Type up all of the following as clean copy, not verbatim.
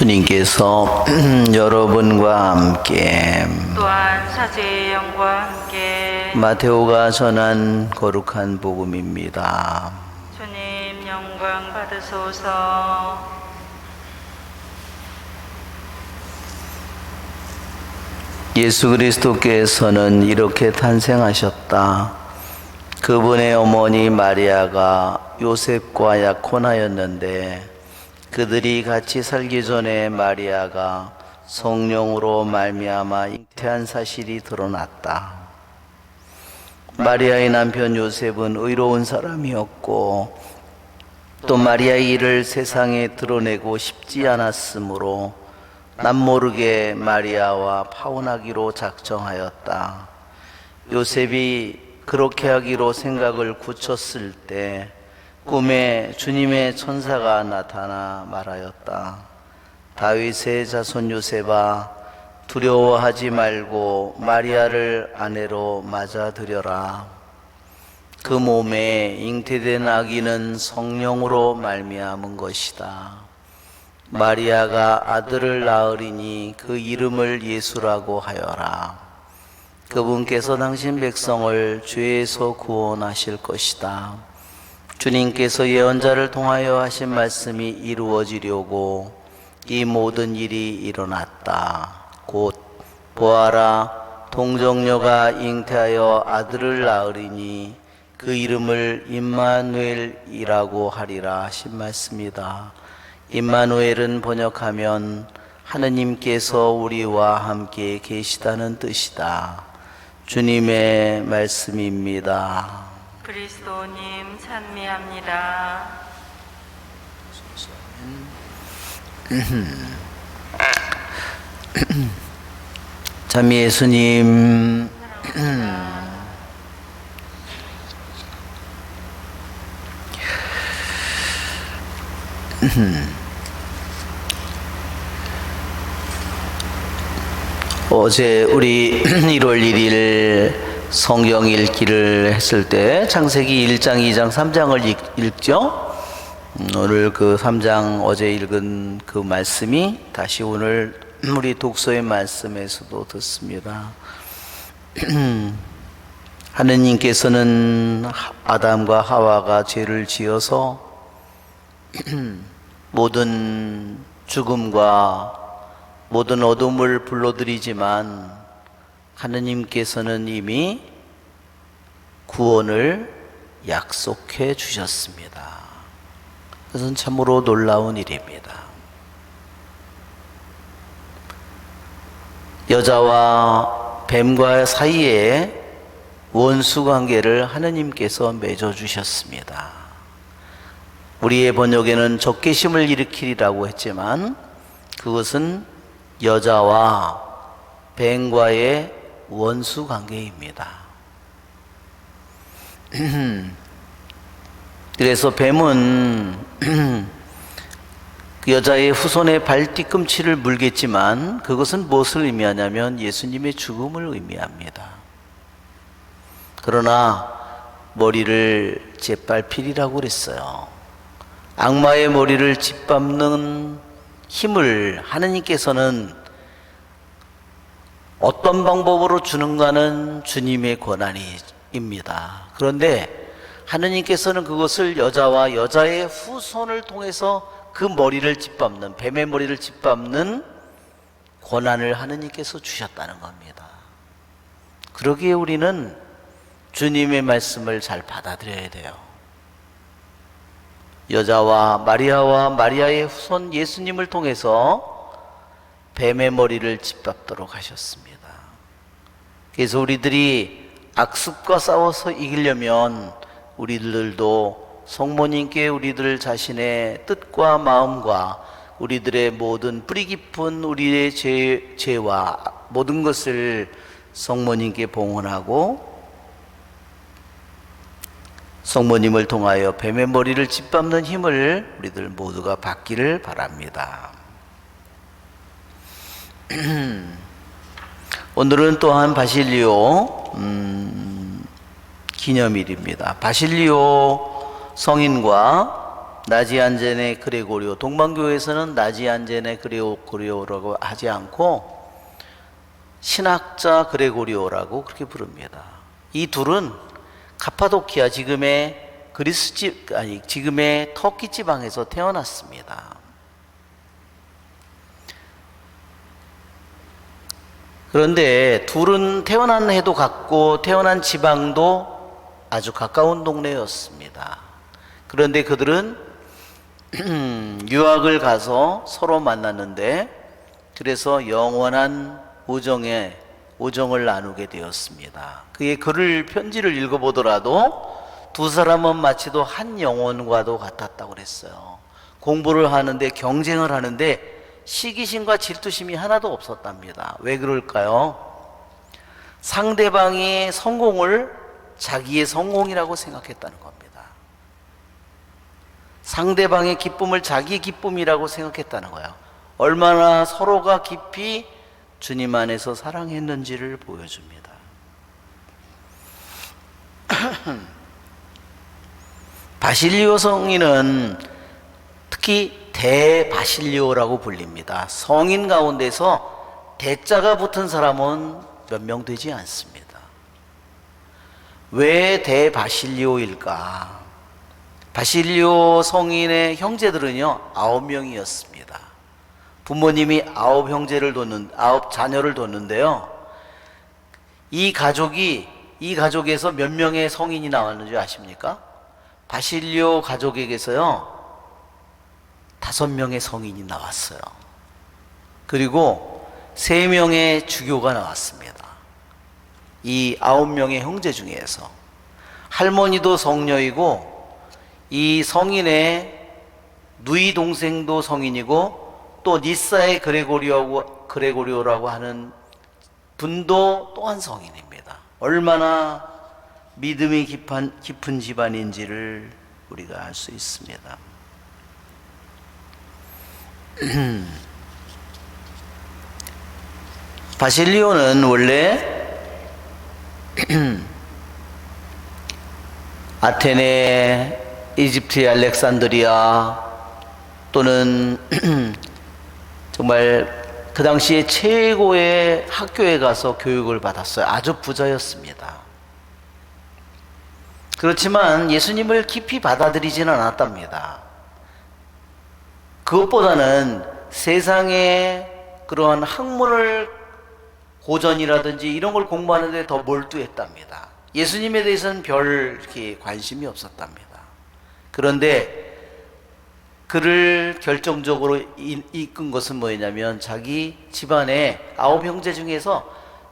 주님께서 여러분과 함께 또한 사제의 영과 함께 마테오가 전한 거룩한 복음입니다. 주님 영광 받으소서. 예수 그리스도께서는 이렇게 탄생하셨다. 그분의 어머니 마리아가 요셉과 약혼하였는데 그들이 같이 살기 전에 마리아가 성령으로 말미암아 잉태한 사실이 드러났다. 마리아의 남편 요셉은 의로운 사람이었고 또 마리아의 일을 세상에 드러내고 싶지 않았으므로 남모르게 마리아와 파혼하기로 작정하였다. 요셉이 그렇게 하기로 생각을 굳혔을 때 꿈에 주님의 천사가 나타나 말하였다. 다윗의 자손 요셉아, 두려워하지 말고 마리아를 아내로 맞아들여라. 그 몸에 잉태된 아기는 성령으로 말미암은 것이다. 마리아가 아들을 낳으리니 그 이름을 예수라고 하여라. 그분께서 당신 백성을 죄에서 구원하실 것이다. 주님께서 예언자를 통하여 하신 말씀이 이루어지려고 이 모든 일이 일어났다. 곧 보아라, 동정녀가 잉태하여 아들을 낳으리니 그 이름을 임마누엘이라고 하리라 하신 말씀이다. 임마누엘은 번역하면 하느님께서 우리와 함께 계시다는 뜻이다. 주님의 말씀입니다. 그리스도님 찬미합니다. 참 예수님 어제 우리 1월 1일 성경 읽기를 했을 때 창세기 1장, 2장, 3장을 읽죠. 오늘 그 3장 어제 읽은 그 말씀이 다시 오늘 우리 독서의 말씀에서도 듣습니다. 하느님께서는 아담과 하와가 죄를 지어서 모든 죽음과 모든 어둠을 불러들이지만 하느님께서는 이미 구원을 약속해 주셨습니다. 그것은 참으로 놀라운 일입니다. 여자와 뱀과 사이에 원수 관계를 하느님께서 맺어 주셨습니다. 우리의 번역에는 적개심을 일으키리라고 했지만 그것은 여자와 뱀과의 원수 관계입니다. 그래서 뱀은 그 여자의 후손의 발 뒤꿈치를 물겠지만 그것은 무엇을 의미하냐면 예수님의 죽음을 의미합니다. 그러나 머리를 짓밟히리라고 그랬어요. 악마의 머리를 짓밟는 힘을 하느님께서는 어떤 방법으로 주는가는 주님의 권한입니다. 그런데 하느님께서는 그것을 여자와 여자의 후손을 통해서 그 머리를 짓밟는, 뱀의 머리를 짓밟는 권한을 하느님께서 주셨다는 겁니다. 그러기에 우리는 주님의 말씀을 잘 받아들여야 돼요. 여자와 마리아의 후손 예수님을 통해서 뱀의 머리를 짓밟도록 하셨습니다. 그래서 우리들이 악습과 싸워서 이기려면 우리들도 성모님께 우리들 자신의 뜻과 마음과 우리들의 모든 뿌리 깊은 우리의 죄와 모든 것을 성모님께 봉헌하고 성모님을 통하여 뱀의 머리를 짓밟는 힘을 우리들 모두가 받기를 바랍니다. 오늘은 또한 바실리오 기념일입니다. 바실리오 성인과 나지안제네 그레고리오, 동방교회에서는 나지안제네 그레고리오라고 하지 않고 신학자 그레고리오라고 그렇게 부릅니다. 이 둘은 카파도키아, 지금의 터키 지방에서 태어났습니다. 그런데 둘은 태어난 해도 같고 태어난 지방도 아주 가까운 동네였습니다. 그런데 그들은 유학을 가서 서로 만났는데, 그래서 영원한 우정을 나누게 되었습니다. 그의 편지를 읽어보더라도 두 사람은 마치도 한 영혼과도 같았다고 그랬어요. 공부를 하는데, 경쟁을 하는데 시기심과 질투심이 하나도 없었답니다. 왜 그럴까요? 상대방의 성공을 자기의 성공이라고 생각했다는 겁니다. 상대방의 기쁨을 자기의 기쁨이라고 생각했다는 거예요. 얼마나 서로가 깊이 주님 안에서 사랑했는지를 보여줍니다. 바실리오 성인은 특히 대바실리오라고 불립니다. 성인 가운데서 대자가 붙은 사람은 몇 명 되지 않습니다. 왜 대바실리오일까? 바실리오 성인의 형제들은요 9명이었습니다. 부모님이 9 자녀를 뒀는데요, 이 가족에서 몇 명의 성인이 나왔는지 아십니까? 바실리오 가족에게서요 5명의 성인이 나왔어요. 그리고 3명의 주교가 나왔습니다. 이 9명의 형제 중에서 할머니도 성녀이고, 이 성인의 누이 동생도 성인이고, 또 니사의 그레고리오라고 하는 분도 또한 성인입니다. 얼마나 믿음이 깊은 집안인지를 우리가 알 수 있습니다. 바실리오는 원래 아테네, 이집트의 알렉산드리아, 또는 정말 그 당시에 최고의 학교에 가서 교육을 받았어요. 아주 부자였습니다. 그렇지만 예수님을 깊이 받아들이지는 않았답니다. 그것보다는 세상의 그러한 학문을, 고전이라든지 이런 걸 공부하는 데 더 몰두했답니다. 예수님에 대해서는 별 이렇게 관심이 없었답니다. 그런데 그를 결정적으로 이끈 것은 뭐냐면, 자기 집안에 9 형제 중에서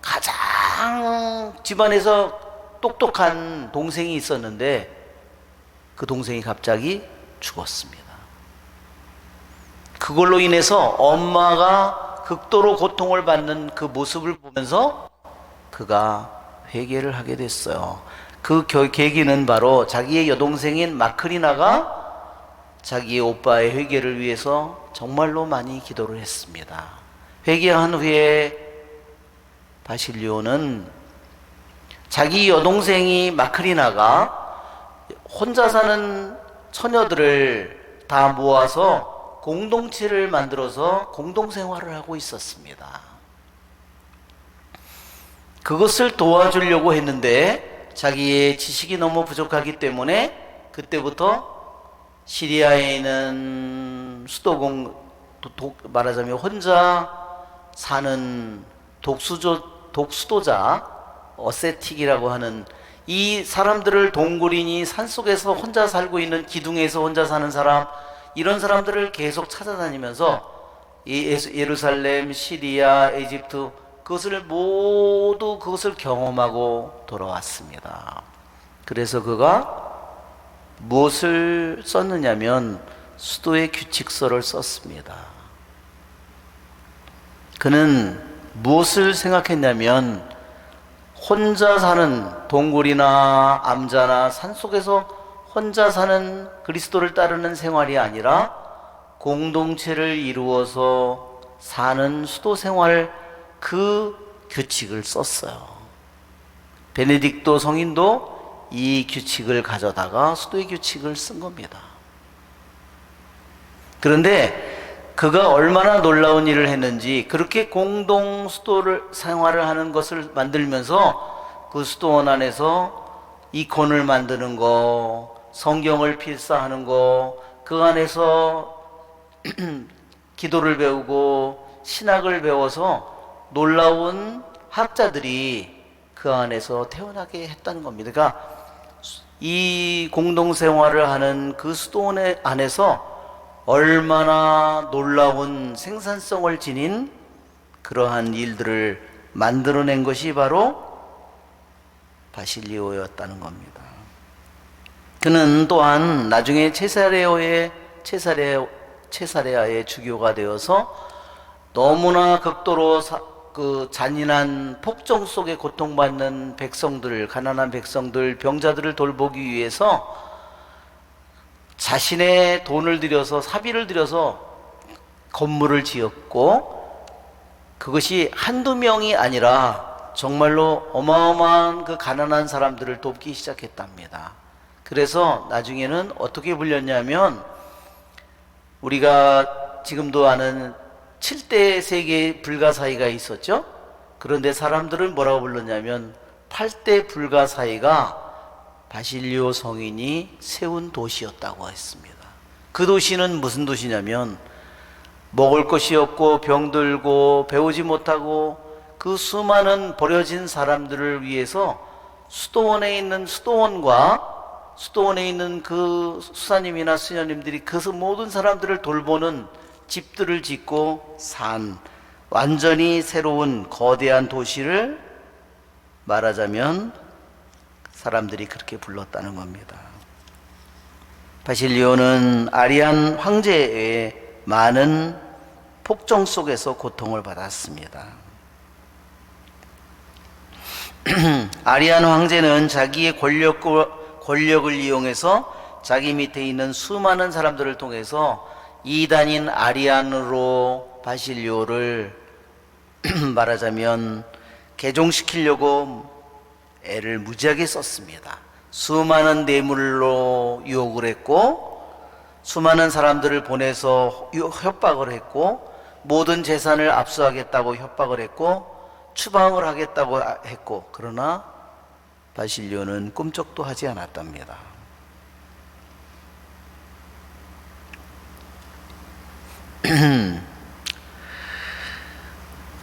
가장 집안에서 똑똑한 동생이 있었는데, 그 동생이 갑자기 죽었습니다. 그걸로 인해서 엄마가 극도로 고통을 받는 그 모습을 보면서 그가 회개를 하게 됐어요. 그 계기는 바로 자기의 여동생인 마크리나가 자기의 오빠의 회개를 위해서 정말로 많이 기도를 했습니다. 회개한 후에 바실리오는 자기 여동생이 마크리나가 혼자 사는 처녀들을 다 모아서 공동체를 만들어서 공동생활을 하고 있었습니다. 그것을 도와주려고 했는데 자기의 지식이 너무 부족하기 때문에 그때부터 시리아에 있는 말하자면 혼자 사는 독수도자 어세틱이라고 하는, 이 사람들을, 동굴인이 산속에서 혼자 살고 있는, 기둥에서 혼자 사는 사람, 이런 사람들을 계속 찾아다니면서 예루살렘, 시리아, 이집트, 그것을 경험하고 돌아왔습니다. 그래서 그가 무엇을 썼느냐면 수도의 규칙서를 썼습니다. 그는 무엇을 생각했냐면, 혼자 사는, 동굴이나 암자나 산속에서 혼자 사는 그리스도를 따르는 생활이 아니라 공동체를 이루어서 사는 수도 생활, 그 규칙을 썼어요. 베네딕토 성인도 이 규칙을 가져다가 수도의 규칙을 쓴 겁니다. 그런데 그가 얼마나 놀라운 일을 했는지, 그렇게 공동 수도를 생활을 하는 것을 만들면서 그 수도원 안에서 이콘을 만드는 거, 성경을 필사하는 거, 그 안에서 기도를 배우고 신학을 배워서 놀라운 학자들이 그 안에서 태어나게 했다는 겁니다. 그러니까 이 공동생활을 하는 그 수도원 안에서 얼마나 놀라운 생산성을 지닌 그러한 일들을 만들어낸 것이 바로 바실리오였다는 겁니다. 그는 또한 나중에 체사레아의 주교가 되어서 너무나 극도로 그 잔인한 폭정 속에 고통받는 백성들, 가난한 백성들, 병자들을 돌보기 위해서 자신의 돈을 들여서, 사비를 들여서 건물을 지었고, 그것이 한두 명이 아니라 정말로 어마어마한 그 가난한 사람들을 돕기 시작했답니다. 그래서 나중에는 어떻게 불렸냐면, 우리가 지금도 아는 7대 세계 불가사의가 있었죠. 그런데 사람들은 뭐라고 불렀냐면 8대 불가사의가 바실리오 성인이 세운 도시였다고 했습니다. 그 도시는 무슨 도시냐면, 먹을 것이 없고 병들고 배우지 못하고 그 수많은 버려진 사람들을 위해서 수도원에 있는 수도원에 있는 그 수사님이나 수녀님들이 그 모든 사람들을 돌보는 집들을 짓고 산 완전히 새로운 거대한 도시를 말하자면 사람들이 그렇게 불렀다는 겁니다. 바실리오는 아리안 황제의 많은 폭정 속에서 고통을 받았습니다. 아리안 황제는 자기의 권력을 이용해서 자기 밑에 있는 수많은 사람들을 통해서 이단인 아리안으로 바실리오를 말하자면 개종시키려고 애를 무지하게 썼습니다. 수많은 뇌물로 유혹을 했고, 수많은 사람들을 보내서 협박을 했고, 모든 재산을 압수하겠다고 협박을 했고, 추방을 하겠다고 했고, 그러나 바실리오는 꿈쩍도 하지 않았답니다.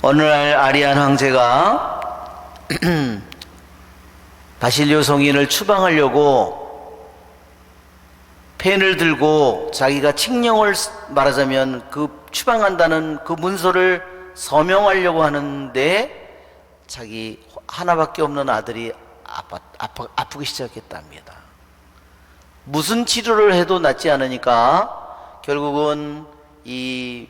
어느 날 아리안 황제가 바실리오 성인을 추방하려고 펜을 들고 자기가 칙령을 말하자면 그 추방한다는 그 문서를 서명하려고 하는데 자기 하나밖에 없는 아들이 아프기 시작했답니다. 무슨 치료를 해도 낫지 않으니까 결국은 이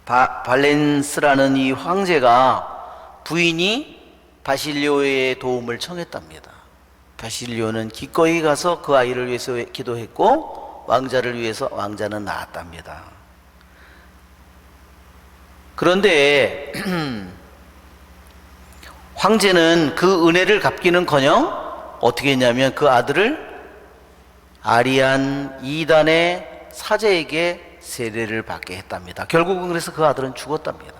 발렌스라는 이 황제가 부인이 바실리오의 도움을 청했답니다. 바실리오는 기꺼이 가서 그 아이를 위해서 기도했고, 왕자를 위해서 왕자는 낳았답니다. 그런데 황제는 그 은혜를 갚기는커녕 어떻게 했냐면 그 아들을 아리안 2단의 사제에게 세례를 받게 했답니다. 결국은 그래서 그 아들은 죽었답니다.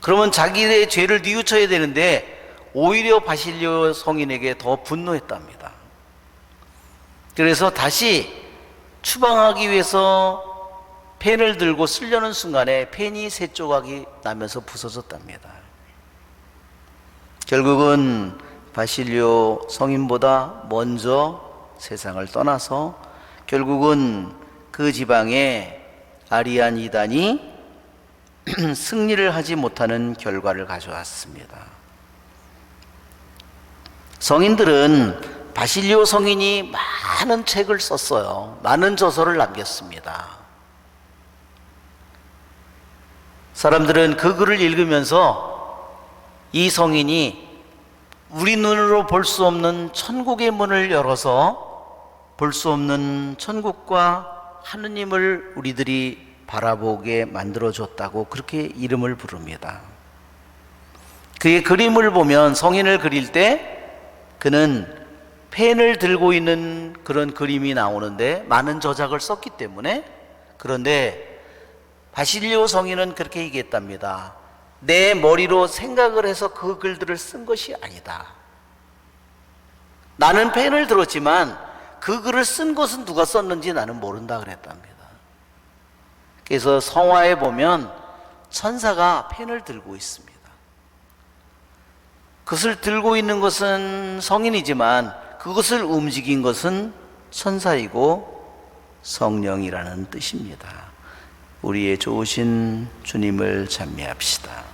그러면 자기의 죄를 뉘우쳐야 되는데 오히려 바실리오 성인에게 더 분노했답니다. 그래서 다시 추방하기 위해서 펜을 들고 쓰려는 순간에 펜이 세 조각이 나면서 부서졌답니다. 결국은 바실리오 성인보다 먼저 세상을 떠나서 결국은 그 지방에 아리안 2단이 승리를 하지 못하는 결과를 가져왔습니다. 성인들은 바실리오 성인이 많은 책을 썼어요. 많은 저서를 남겼습니다. 사람들은 그 글을 읽으면서 이 성인이 우리 눈으로 볼 수 없는 천국의 문을 열어서 볼 수 없는 천국과 하느님을 우리들이 바라보게 만들어줬다고 그렇게 이름을 부릅니다. 그의 그림을 보면 성인을 그릴 때 그는 펜을 들고 있는 그런 그림이 나오는데 많은 저작을 썼기 때문에. 그런데 바실리오 성인은 그렇게 얘기했답니다. 내 머리로 생각을 해서 그 글들을 쓴 것이 아니다. 나는 펜을 들었지만 그 글을 쓴 것은 누가 썼는지 나는 모른다 그랬답니다. 그래서 성화에 보면 천사가 펜을 들고 있습니다. 그것을 들고 있는 것은 성인이지만 그것을 움직인 것은 천사이고 성령이라는 뜻입니다. 우리의 좋으신 주님을 찬미합시다.